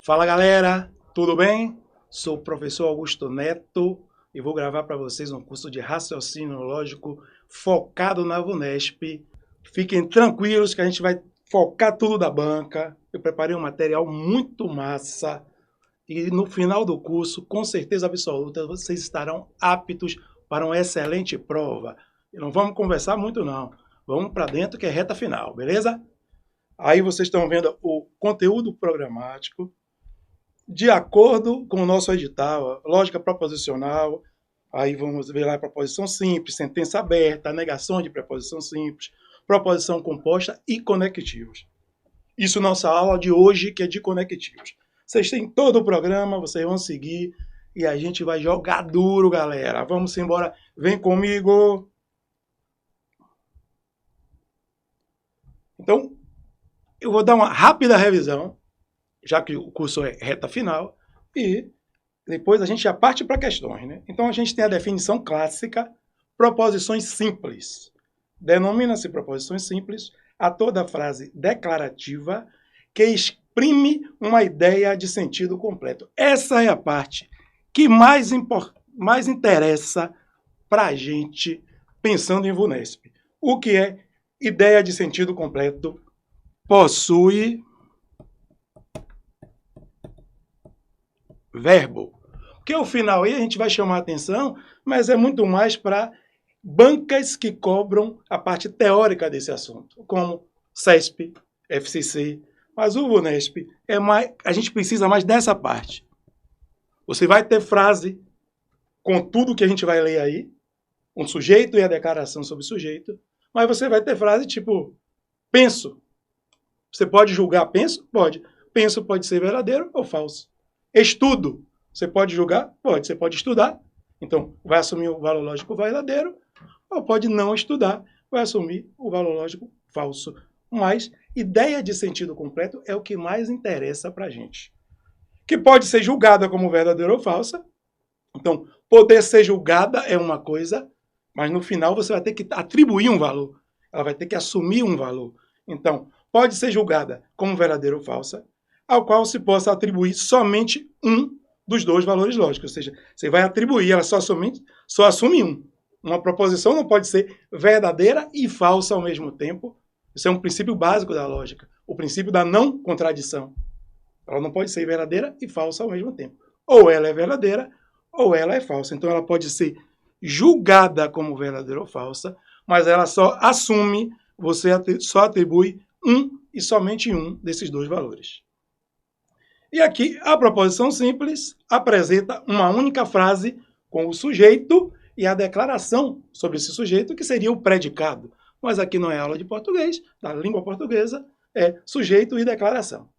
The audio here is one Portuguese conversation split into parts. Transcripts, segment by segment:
Fala galera, tudo bem? Sou o professor Augusto Neto e vou gravar para vocês um curso de raciocínio lógico focado na VUNESP. Fiquem tranquilos que a gente vai focar tudo da banca. Eu preparei um material muito massa e no final do curso, com certeza absoluta, vocês estarão aptos para uma excelente prova. E não vamos conversar muito não, vamos para dentro que é reta final, beleza? Aí vocês estão vendo o conteúdo programático, de acordo com o nosso edital, lógica proposicional, aí vamos ver lá a proposição simples, sentença aberta, negação de preposição simples, proposição composta e conectivos. Isso nossa aula de hoje, que é de conectivos. Vocês têm todo o programa, vocês vão seguir e a gente vai jogar duro, galera. Vamos embora, vem comigo. Então, eu vou dar uma rápida revisão, já que o curso é reta final, e depois a gente já parte para questões, né? Então a gente tem a definição clássica, proposições simples. Denomina-se proposições simples a toda frase declarativa que exprime uma ideia de sentido completo. Essa é a parte que mais interessa para a gente pensando em VUNESP. O que é ideia de sentido completo? Possui verbo. Porque o final aí a gente vai chamar a atenção, mas é muito mais para bancas que cobram a parte teórica desse assunto, como CESP, FCC, mas o VUNESP é mais, a gente precisa mais dessa parte. Você vai ter frase com tudo que a gente vai ler aí, um sujeito e a declaração sobre o sujeito, mas você vai ter frase tipo, penso. Você pode julgar penso? Pode. Penso pode ser verdadeiro ou falso. Estudo. Você pode julgar? Pode. Você pode estudar. Então, vai assumir o valor lógico verdadeiro ou pode não estudar, vai assumir o valor lógico falso. Mas ideia de sentido completo é o que mais interessa para a gente. Que pode ser julgada como verdadeira ou falsa. Então, poder ser julgada é uma coisa, mas no final você vai ter que atribuir um valor. Ela vai ter que assumir um valor. Então, pode ser julgada como verdadeira ou falsa, ao qual se possa atribuir somente um dos dois valores lógicos. Ou seja, você vai atribuir, ela só assume um. Uma proposição não pode ser verdadeira e falsa ao mesmo tempo. Isso é um princípio básico da lógica. O princípio da não contradição. Ela não pode ser verdadeira e falsa ao mesmo tempo. Ou ela é verdadeira ou ela é falsa. Então ela pode ser julgada como verdadeira ou falsa, mas ela só assume, você só atribui um e somente um desses dois valores. E aqui, a proposição simples apresenta uma única frase com o sujeito e a declaração sobre esse sujeito, que seria o predicado. Mas aqui não é aula de português, da língua portuguesa, é sujeito e declaração.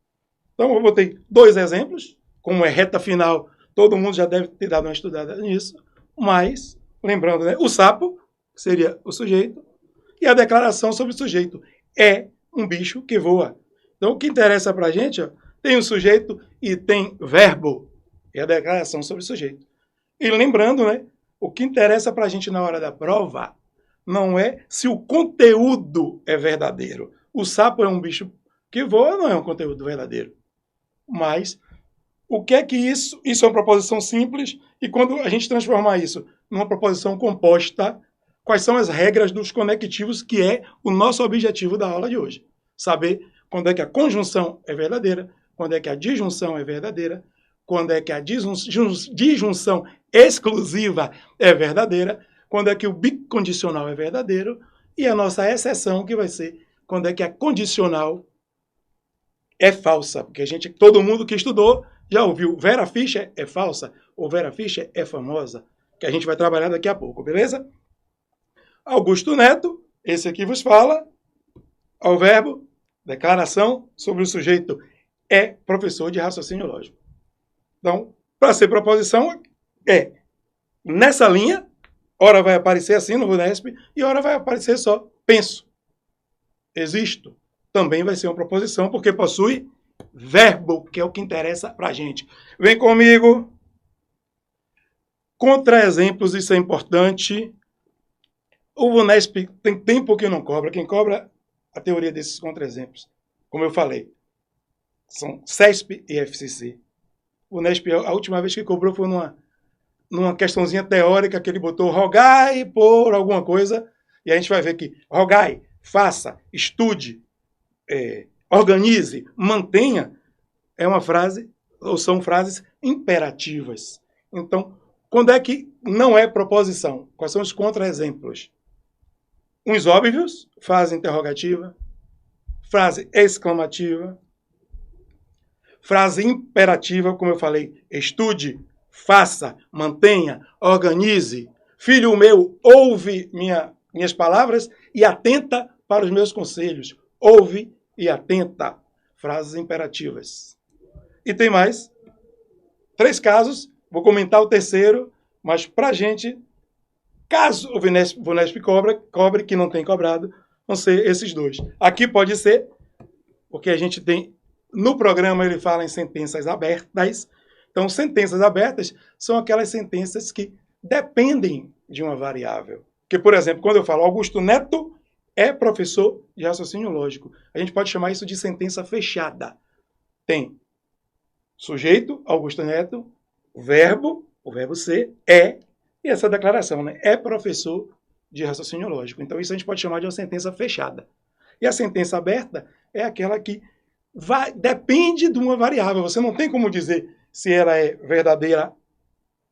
Então, eu botei dois exemplos, como é reta final, todo mundo já deve ter dado uma estudada nisso, mas, lembrando, né, o sapo, que seria o sujeito, e a declaração sobre o sujeito, é um bicho que voa. Então, o que interessa para a gente, ó, tem o sujeito e tem verbo, é a declaração sobre o sujeito. E lembrando, né, o que interessa para a gente na hora da prova não é se o conteúdo é verdadeiro. O sapo é um bicho que voa, não é um conteúdo verdadeiro. Mas o que é que isso? Isso é uma proposição simples, e quando a gente transformar isso numa proposição composta, quais são as regras dos conectivos, que é o nosso objetivo da aula de hoje. Saber quando é que a conjunção é verdadeira, quando é que a disjunção é verdadeira, quando é que a disjunção exclusiva é verdadeira, quando é que o bicondicional é verdadeiro, e a nossa exceção que vai ser quando é que a condicional é falsa. Porque todo mundo que estudou já ouviu Vera Fischer é falsa ou Vera Fischer é famosa, que a gente vai trabalhar daqui a pouco, beleza? Augusto Neto, esse aqui vos fala, ao verbo, declaração sobre o sujeito, é professor de raciocínio lógico. Então, para ser proposição, é nessa linha, ora vai aparecer assim no VUNESP, e ora vai aparecer só penso, existo. Também vai ser uma proposição, porque possui verbo, que é o que interessa para a gente. Vem comigo. Contra-exemplos, isso é importante. O VUNESP tem tempo que não cobra. Quem cobra a teoria desses contra-exemplos, como eu falei, São CESP e FCC. O Unesp, a última vez que cobrou foi numa questãozinha teórica que ele botou rogai por alguma coisa, e a gente vai ver que rogai, faça, estude, organize, mantenha, é uma frase, ou são frases imperativas. Então, quando é que não é proposição? Quais são os contra-exemplos? Uns óbvios, frase interrogativa, frase exclamativa, frase imperativa, como eu falei, estude, faça, mantenha, organize. Filho meu, ouve minhas palavras e atenta para os meus conselhos. Ouve e atenta. Frases imperativas. E tem mais 3 casos, vou comentar o terceiro, mas para a gente, caso o Vunesp cobre, que não tem cobrado, vão ser esses 2. Aqui pode ser, porque a gente tem, no programa ele fala em sentenças abertas. Então, sentenças abertas são aquelas sentenças que dependem de uma variável. Porque, por exemplo, quando eu falo Augusto Neto é professor de raciocínio lógico, a gente pode chamar isso de sentença fechada. Tem sujeito, Augusto Neto, o verbo ser, é, e essa declaração, né? É professor de raciocínio lógico. Então, isso a gente pode chamar de uma sentença fechada. E a sentença aberta é aquela que depende de uma variável. Você não tem como dizer se ela é verdadeira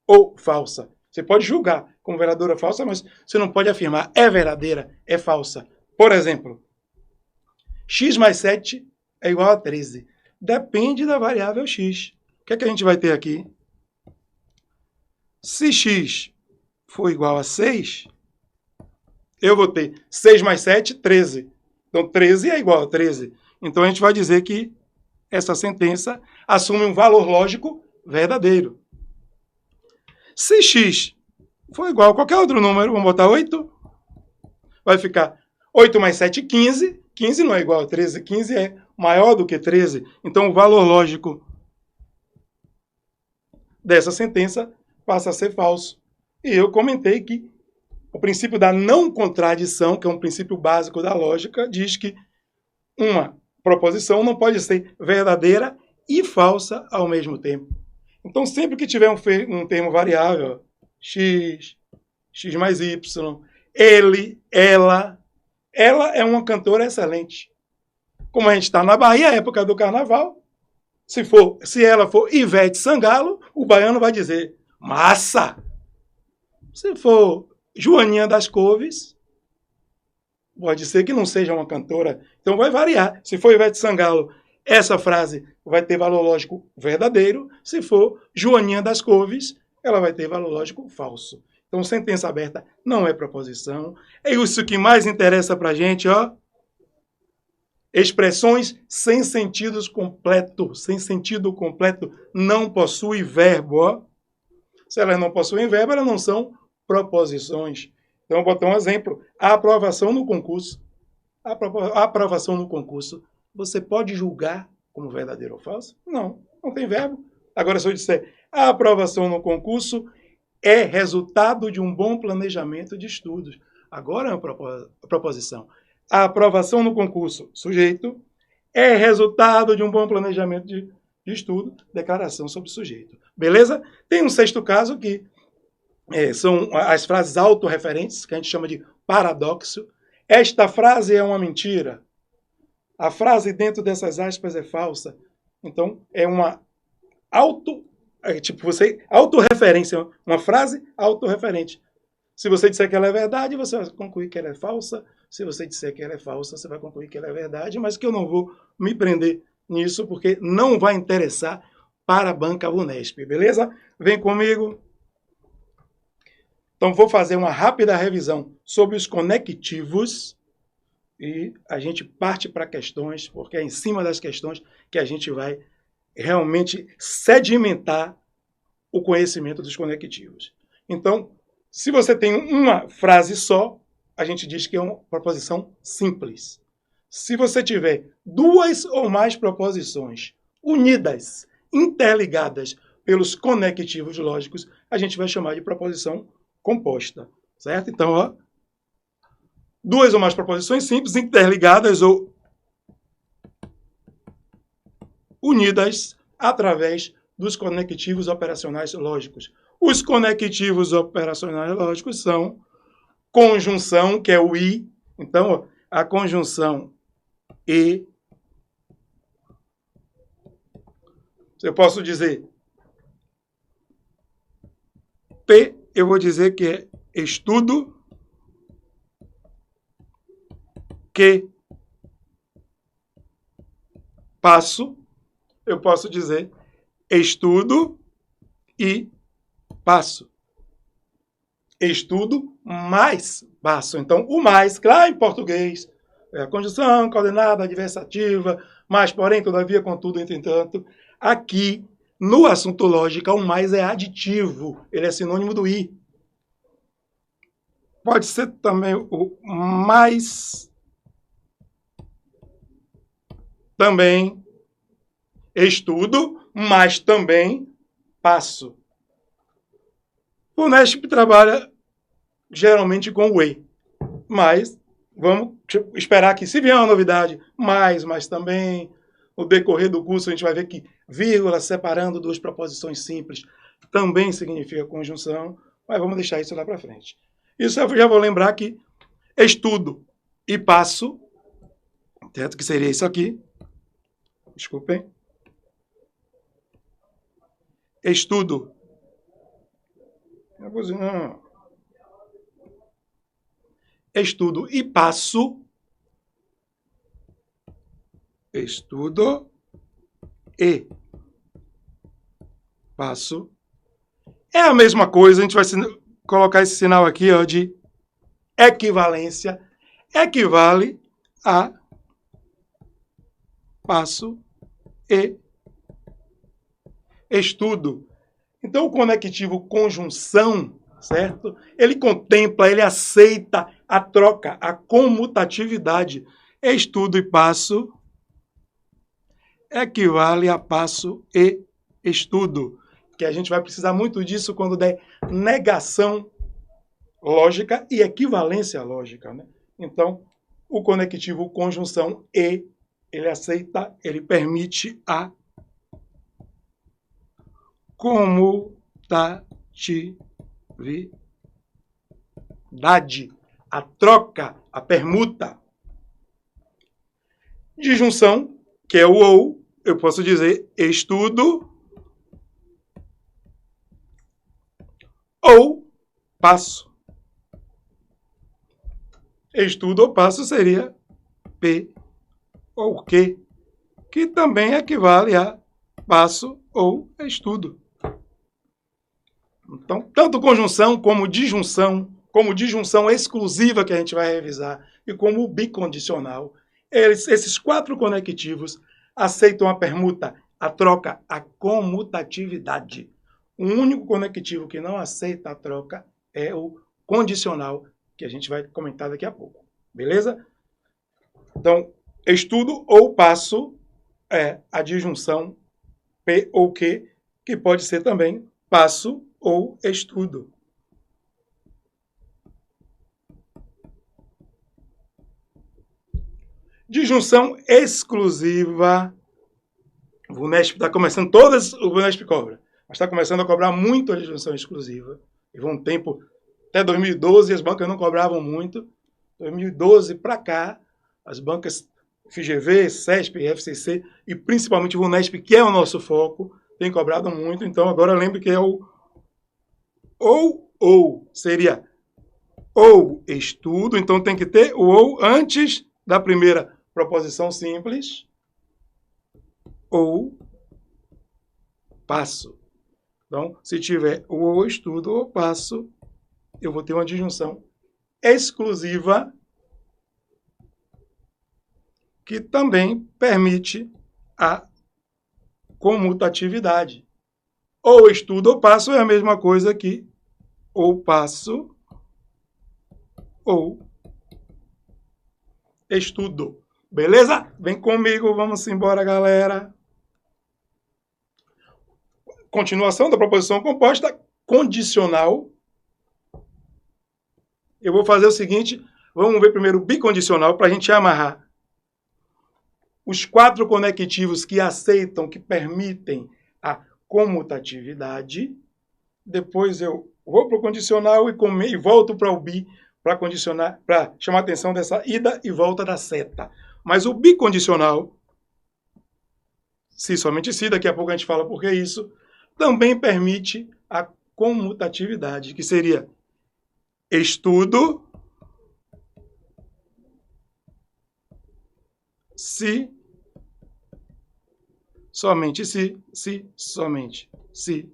ou falsa. Você pode julgar como verdadeira ou falsa, mas você não pode afirmar é verdadeira, é falsa. Por exemplo, x mais 7 é igual a 13. Depende da variável x. O que é que a gente vai ter aqui? Se x for igual a 6, eu vou ter 6 mais 7, 13. Então, 13 é igual a 13. Então, a gente vai dizer que essa sentença assume um valor lógico verdadeiro. Se x for igual a qualquer outro número, vamos botar 8, vai ficar 8 mais 7, 15. 15 não é igual a 13, 15 é maior do que 13. Então, o valor lógico dessa sentença passa a ser falso. E eu comentei que o princípio da não contradição, que é um princípio básico da lógica, diz que uma proposição não pode ser verdadeira e falsa ao mesmo tempo. Então, sempre que tiver um termo variável, x, x mais y, ele, ela é uma cantora excelente. Como a gente está na Bahia, época do carnaval, se ela for Ivete Sangalo, o baiano vai dizer massa. Se for Joaninha das Couves, pode ser que não seja uma cantora. Então vai variar. Se for Ivete Sangalo, essa frase vai ter valor lógico verdadeiro. Se for Joaninha das Couves, ela vai ter valor lógico falso. Então, sentença aberta não é proposição. É isso que mais interessa para a gente, ó. Expressões sem sentido completo, não possui verbo, ó. Se elas não possuem verbo, elas não são proposições. Então, vou botar um exemplo. A aprovação no concurso. A aprovação no concurso, você pode julgar como verdadeiro ou falso? Não, não tem verbo. Agora, se eu disser a aprovação no concurso é resultado de um bom planejamento de estudos. Agora é uma proposição. A aprovação no concurso, sujeito, é resultado de um bom planejamento de estudo, declaração sobre sujeito. Beleza? Tem um 6º caso que são as frases autorreferentes, que a gente chama de paradoxo. Esta frase é uma mentira. A frase dentro dessas aspas é falsa. Então, é uma autorreferência, uma frase autorreferente. Se você disser que ela é verdade, você vai concluir que ela é falsa. Se você disser que ela é falsa, você vai concluir que ela é verdade, mas que eu não vou me prender nisso, porque não vai interessar para a banca Vunesp, beleza? Vem comigo. Então, vou fazer uma rápida revisão sobre os conectivos e a gente parte para questões, porque é em cima das questões que a gente vai realmente sedimentar o conhecimento dos conectivos. Então, se você tem uma frase só, a gente diz que é uma proposição simples. Se você tiver 2 ou mais proposições unidas, interligadas pelos conectivos lógicos, a gente vai chamar de proposição composta, certo? Então, ó, 2 ou mais proposições simples, interligadas ou unidas através dos conectivos operacionais lógicos. Os conectivos operacionais lógicos são conjunção, que é o I. Então, a conjunção E, eu posso dizer P, eu vou dizer que é estudo, que passo, eu posso dizer estudo e passo. Estudo mais passo. Então, o mais, claro, em português, é a conjunção, coordenada, adversativa, mas, porém, todavia, contudo, entretanto. Aqui, no assunto lógica, o mais é aditivo. Ele é sinônimo do i. Pode ser também o mais, também estudo, mas também passo. O NESP trabalha geralmente com o E, mas vamos esperar que, se vier uma novidade, mas também, no decorrer do curso, a gente vai ver que vírgula separando duas proposições simples também significa conjunção, mas vamos deixar isso lá para frente. Isso eu já vou lembrar que estudo e passo, certo? Que seria isso aqui. Desculpem. Estudo. Estudo e passo. Estudo e passo. É a mesma coisa, a gente vai colocar esse sinal aqui, ó, de equivalência. Equivale a passo e estudo. Então, o conectivo conjunção, certo? Ele contempla, ele aceita a troca, a comutatividade. Estudo e passo equivale a passo e estudo. Que a gente vai precisar muito disso quando der negação lógica e equivalência lógica, né? Então, o conectivo conjunção e, ele aceita, ele permite a comutatividade, a troca, a permuta. Disjunção, que é o ou, eu posso dizer estudo ou passo. Estudo ou passo seria P ou Q, que também equivale a passo ou estudo. Então, tanto conjunção como disjunção exclusiva que a gente vai revisar, e como bicondicional, esses quatro conectivos aceitam a permuta, a troca, a comutatividade. O único conectivo que não aceita a troca é o condicional, que a gente vai comentar daqui a pouco. Beleza? Então, estudo ou passo é a disjunção P ou Q, que pode ser também passo ou estudo. Disjunção exclusiva. O VUNESP está começando, todas o VUNESP cobra, mas está começando a cobrar muito a disjunção exclusiva. Teve um tempo, até 2012, as bancas não cobravam muito. 2012 para cá, as bancas FGV, CESP, FCC e principalmente o VUNESP, que é o nosso foco, tem cobrado muito. Então agora lembre que é o ou, seria ou estudo, então tem que ter o ou antes da primeira proposição simples, ou passo. Então, se tiver o ou estudo ou passo, eu vou ter uma disjunção exclusiva que também permite a comutatividade. Ou estudo ou passo é a mesma coisa que ou passo ou estudo. Beleza? Vem comigo, vamos embora, galera. Continuação da proposição composta condicional. Eu vou fazer o seguinte, vamos ver primeiro o bicondicional para a gente amarrar. os 4 conectivos que aceitam, que permitem a comutatividade. Depois eu vou para o condicional e volto para o bi para condicionar, para chamar a atenção dessa ida e volta da seta. Mas o bicondicional, se somente se, daqui a pouco a gente fala por que isso, também permite a comutatividade, que seria estudo se, somente se, somente se,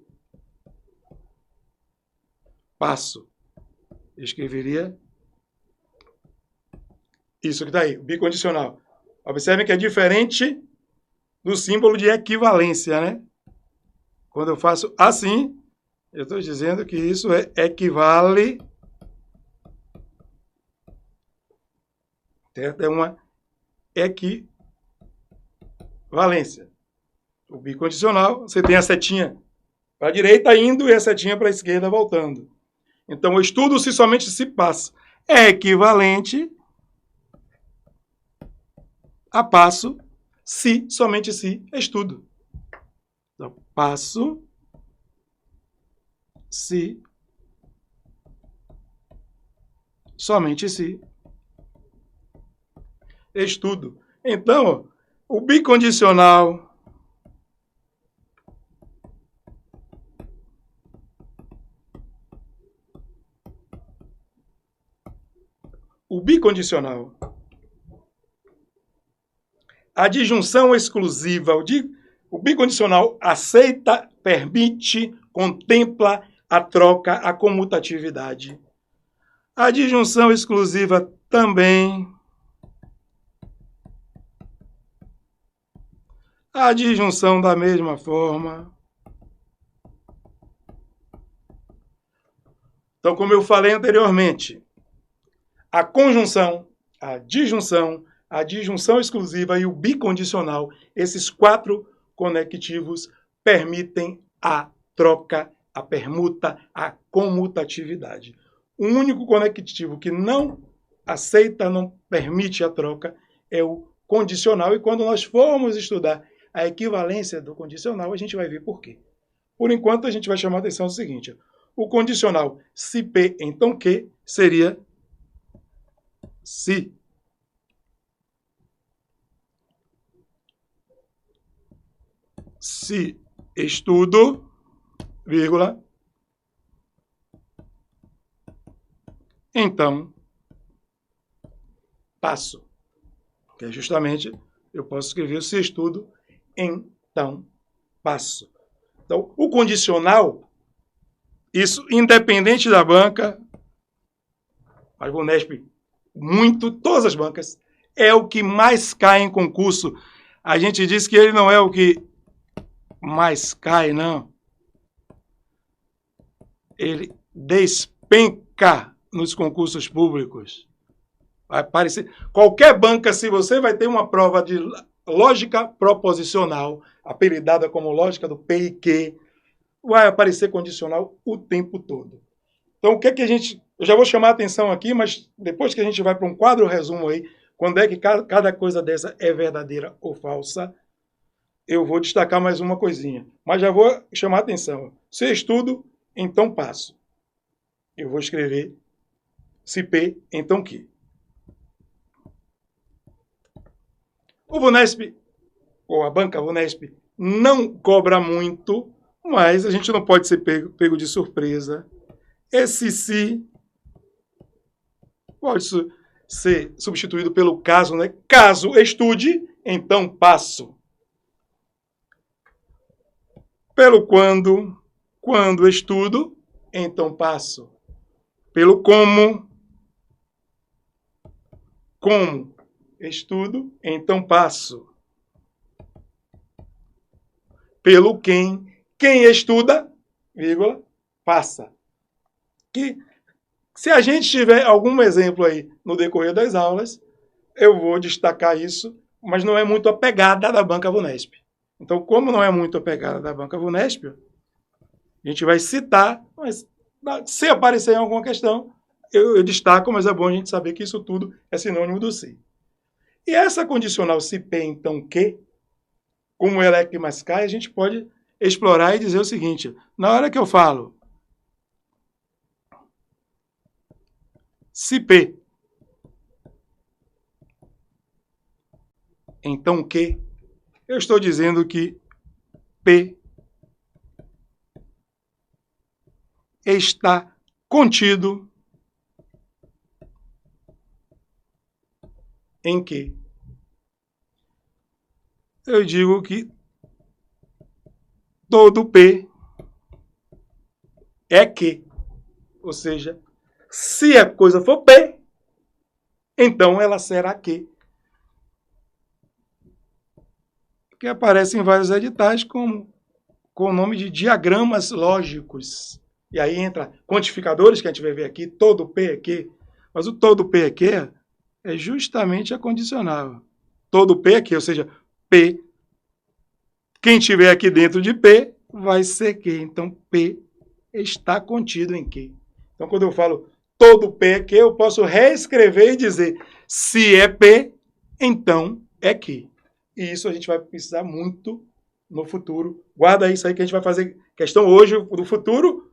passo. Eu escreveria isso que está aí, o bicondicional. Observem que é diferente do símbolo de equivalência, né? Quando eu faço assim, eu estou dizendo que isso equivale, certo? É uma equivalência. O bicondicional, você tem a setinha para a direita indo e a setinha para a esquerda voltando. Então, o estudo se somente se passa é equivalente a passo se somente se estudo. Então, passo se somente se estudo. Então, o bicondicional a disjunção exclusiva, o bicondicional aceita, permite, contempla a troca, a comutatividade. A disjunção exclusiva também. A disjunção da mesma forma. Então, como eu falei anteriormente, a conjunção, a disjunção exclusiva e o bicondicional, esses 4 conectivos permitem a troca, a permuta, a comutatividade. O único conectivo que não aceita, não permite a troca é o condicional. E quando nós formos estudar a equivalência do condicional, a gente vai ver por quê. Por enquanto, a gente vai chamar a atenção do seguinte: o condicional se P, então Q, seria se estudo, vírgula, então passo. Que é justamente, eu posso escrever se estudo, então passo. Então, o condicional, isso independente da banca, mas o Unesp, todas as bancas, é o que mais cai em concurso. A gente diz que ele não é o que mais cai, não. Ele despenca nos concursos públicos. Vai aparecer. Qualquer banca, se você vai ter uma prova de lógica proposicional, apelidada como lógica do P e Q, vai aparecer condicional o tempo todo. Então, o que é que a gente... Eu já vou chamar a atenção aqui, mas depois que a gente vai para um quadro resumo aí, quando é que cada coisa dessa é verdadeira ou falsa, eu vou destacar mais uma coisinha. Mas já vou chamar a atenção. Se estudo, então passo. Eu vou escrever se P, então Q. O Vunesp, ou a banca Vunesp, não cobra muito, mas a gente não pode ser pego de surpresa. Esse se pode ser substituído pelo caso, né? Caso estude, então passo. Pelo quando estudo, então passo. Pelo como estudo, então passo. Pelo quem estuda, vírgula, passa. Que, se a gente tiver algum exemplo aí no decorrer das aulas, eu vou destacar isso, mas não é muito a pegada da banca Vunesp. Então, como não é muito a pegada da banca Vunesp, a gente vai citar, mas se aparecer em alguma questão, eu destaco, mas é bom a gente saber que isso tudo é sinônimo do se. E essa condicional se P, então que, como ela é que mais cai, a gente pode explorar e dizer o seguinte, na hora que eu falo se P, então que, eu estou dizendo que P está contido em que? Eu digo que todo P é que. Ou seja, se a coisa for P, então ela será que. Que aparece em vários editais com o nome de diagramas lógicos. E aí entra quantificadores, que a gente vai ver aqui, todo P é que. Mas o todo P é que é justamente a condicional. Todo P é que, ou seja, P, quem tiver aqui dentro de P, vai ser que. Então, P está contido em que. Então, quando eu falo todo P é que, eu posso reescrever e dizer, se é P, então é que. E isso a gente vai precisar muito no futuro. Guarda isso aí que a gente vai fazer questão hoje do futuro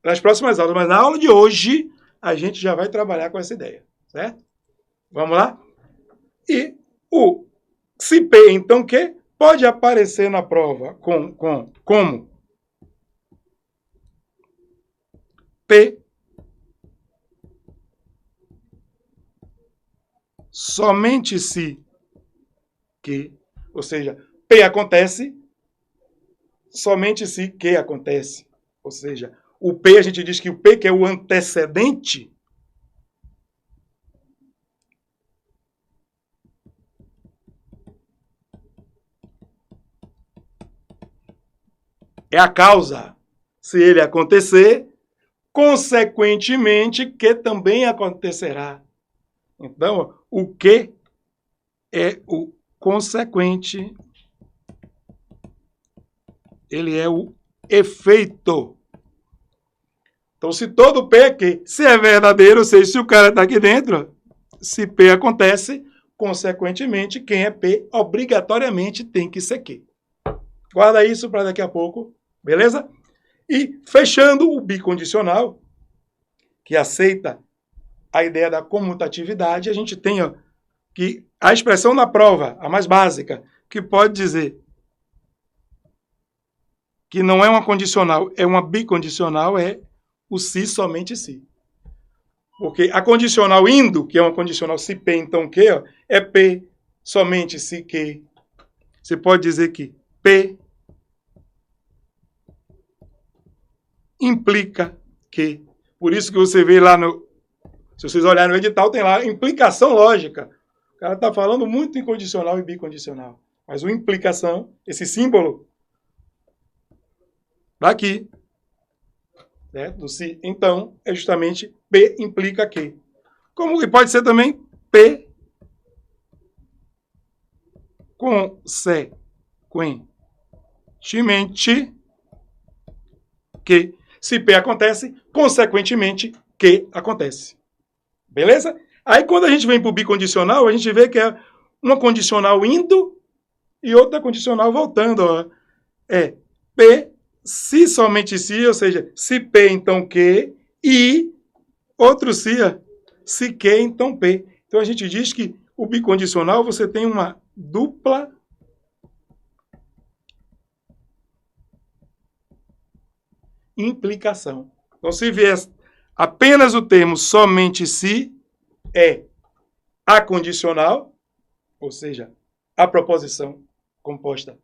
nas próximas aulas. Mas na aula de hoje, a gente já vai trabalhar com essa ideia, certo? Vamos lá? E o se P, então que, pode aparecer na prova como P somente se que, ou seja, P acontece somente se que acontece. Ou seja, o P, a gente diz que o P, que é o antecedente, é a causa. Se ele acontecer, consequentemente, que também acontecerá. Então, o que é o consequente, ele é o efeito. Então, se todo P é que, se é verdadeiro, ou seja, se o cara está aqui dentro, se P acontece, consequentemente, quem é P, obrigatoriamente tem que ser que. Guarda isso para daqui a pouco, beleza? E fechando o bicondicional, que aceita a ideia da comutatividade, a gente tem que a expressão na prova, a mais básica, que pode dizer que não é uma condicional, é uma bicondicional, é o se somente se. Porque a condicional indo, que é uma condicional se P, então que, é P somente se que. Você pode dizer que P implica que. Por isso que você vê lá no... Se vocês olharem no edital, tem lá implicação lógica. O cara está falando muito em condicional e bicondicional. Mas o implicação, esse símbolo, daqui, né, do se, então, é justamente P implica que. Como pode ser também P consequentemente que. Se P acontece, consequentemente, que acontece. Beleza? Aí, quando a gente vem para o bicondicional, a gente vê que é uma condicional indo e outra condicional voltando. Ó. É P, se somente se, ou seja, se P, então que, e outro se que, então P. Então, a gente diz que o bicondicional, você tem uma dupla implicação. Então, se vier apenas o termo somente se, é a condicional, ou seja, a proposição composta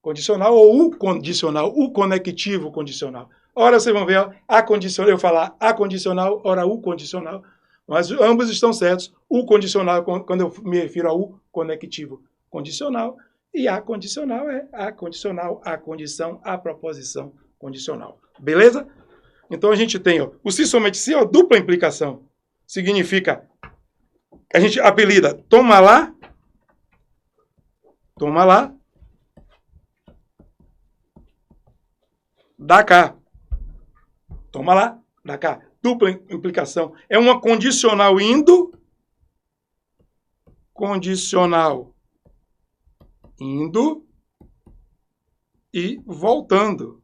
condicional, ou o condicional, o conectivo condicional. Ora, vocês vão ver, ó, a condicional, eu falar a condicional, ora o condicional, mas ambos estão certos. O condicional, quando eu me refiro ao conectivo condicional, e a condicional é a condicional, a condição, a proposição condicional. Beleza? Então a gente tem ó, o se somente se, ó, dupla implicação. Significa, a gente apelida, toma lá, dá cá. Toma lá, dá cá. Dupla implicação. É uma condicional indo condicional indo e voltando.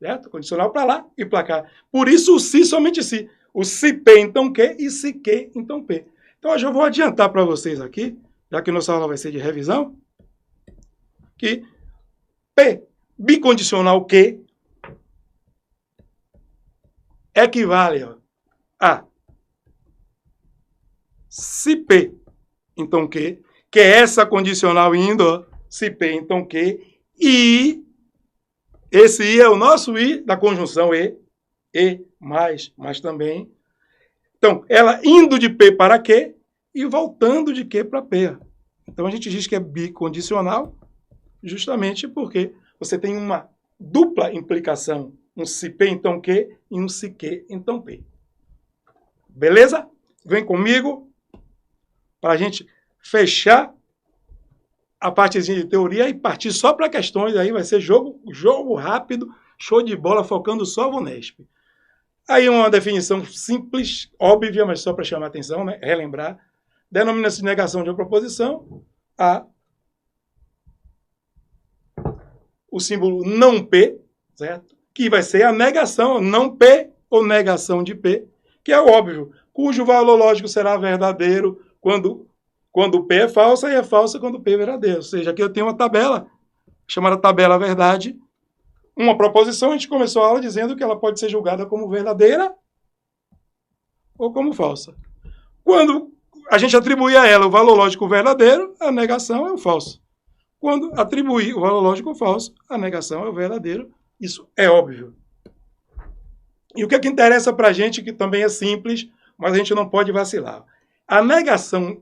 Certo? Condicional para lá e para cá. Por isso o se, somente se. O se P, então que, e se que, então P. Então hoje eu vou adiantar para vocês aqui, já que nossa aula vai ser de revisão, que P bicondicional que equivale a se P, então que é essa condicional indo, se P, então que, e esse I é o nosso I da conjunção e mais também. Então, ela indo de P para Q e voltando de Q para P. Então, a gente diz que é bicondicional justamente porque você tem uma dupla implicação, um se P, então Q, e um se Q, então P. Beleza? Vem comigo para a gente fechar a partezinha de teoria e partir só para questões. Aí vai ser jogo rápido, show de bola, focando só no Unesp. Aí uma definição simples, óbvia, mas só para chamar a atenção, né? Relembrar. Denominação de negação de uma proposição, o símbolo não P, certo? Que vai ser a negação, não P ou negação de P, que é óbvio, cujo valor lógico será verdadeiro quando P é falsa e é falsa quando P é verdadeiro. Ou seja, aqui eu tenho uma tabela, chamada tabela verdade, uma proposição, a gente começou a aula dizendo que ela pode ser julgada como verdadeira ou como falsa. Quando a gente atribuir a ela o valor lógico verdadeiro, a negação é o falso. Quando atribuir o valor lógico falso, a negação é o verdadeiro. Isso é óbvio. E o que é que interessa para a gente, que também é simples, mas a gente não pode vacilar. A negação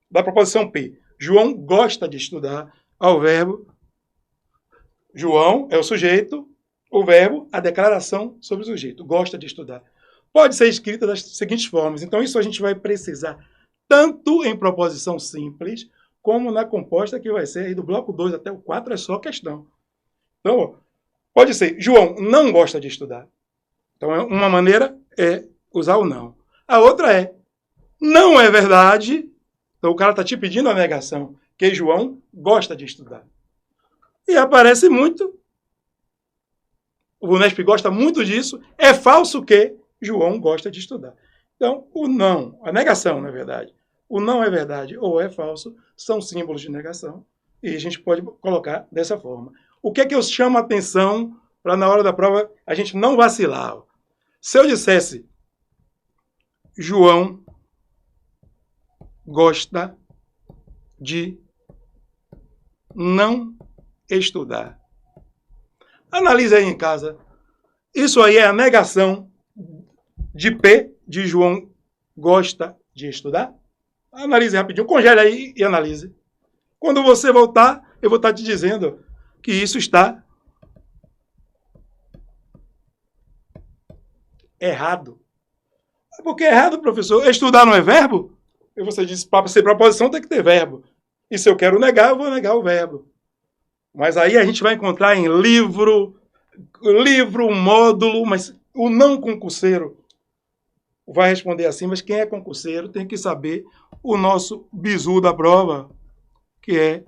da proposição P, João gosta de estudar, ao verbo, João é o sujeito, o verbo, a declaração sobre o sujeito, gosta de estudar. Pode ser escrita das seguintes formas. Então, isso a gente vai precisar tanto em proposição simples, como na composta, que vai ser aí do bloco 2 até o 4, é só questão. Então, pode ser, João não gosta de estudar. Então, uma maneira é usar o não. A outra é, não é verdade. Então, o cara está te pedindo a negação, que João gosta de estudar. E aparece muito, o Unesp gosta muito disso, é falso que João gosta de estudar. Então, o não, a negação, na verdade, o não é verdade ou é falso, são símbolos de negação, e a gente pode colocar dessa forma. O que é que eu chamo a atenção para, na hora da prova, a gente não vacilar? Se eu dissesse, João gosta de não estudar. Analise aí em casa. Isso aí é a negação de P, de João gosta de estudar? Analise rapidinho, congele aí e analise. Quando você voltar, eu vou estar te dizendo que isso está errado. Por que é errado, professor? Estudar não é verbo? E você disse, para ser proposição tem que ter verbo. E se eu quero negar, eu vou negar o verbo. Mas aí a gente vai encontrar em livro, módulo, mas o não concurseiro vai responder assim, mas quem é concurseiro tem que saber o nosso bizu da prova, que é,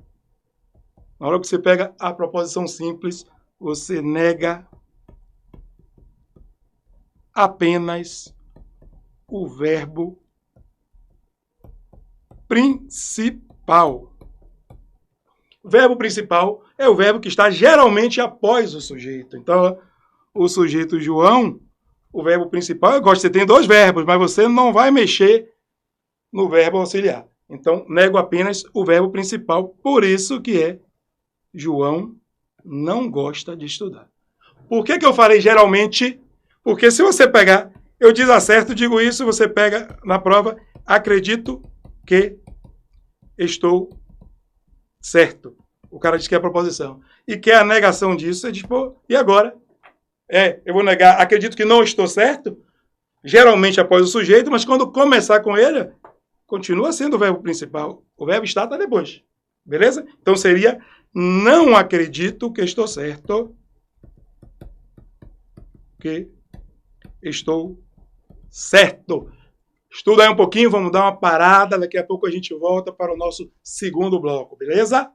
na hora que você pega a proposição simples, você nega apenas o verbo principal. O verbo principal é o verbo que está geralmente após o sujeito. Então, o sujeito João, o verbo principal, eu gosto, você tem dois verbos, mas você não vai mexer no verbo auxiliar. Então, nego apenas o verbo principal, por isso que é João não gosta de estudar. Por que eu falei geralmente? Porque se você pegar, eu desacerto, digo isso, você pega na prova, acredito que estou certo. O cara diz que é a proposição. E que é a negação disso, é tipo, e agora? Eu vou negar, acredito que não estou certo, geralmente após o sujeito, mas quando começar com ele, continua sendo o verbo principal. O verbo está depois. Beleza? Então seria, não acredito que estou certo. Que estou certo. Estuda aí um pouquinho, vamos dar uma parada, daqui a pouco a gente volta para o nosso segundo bloco, beleza?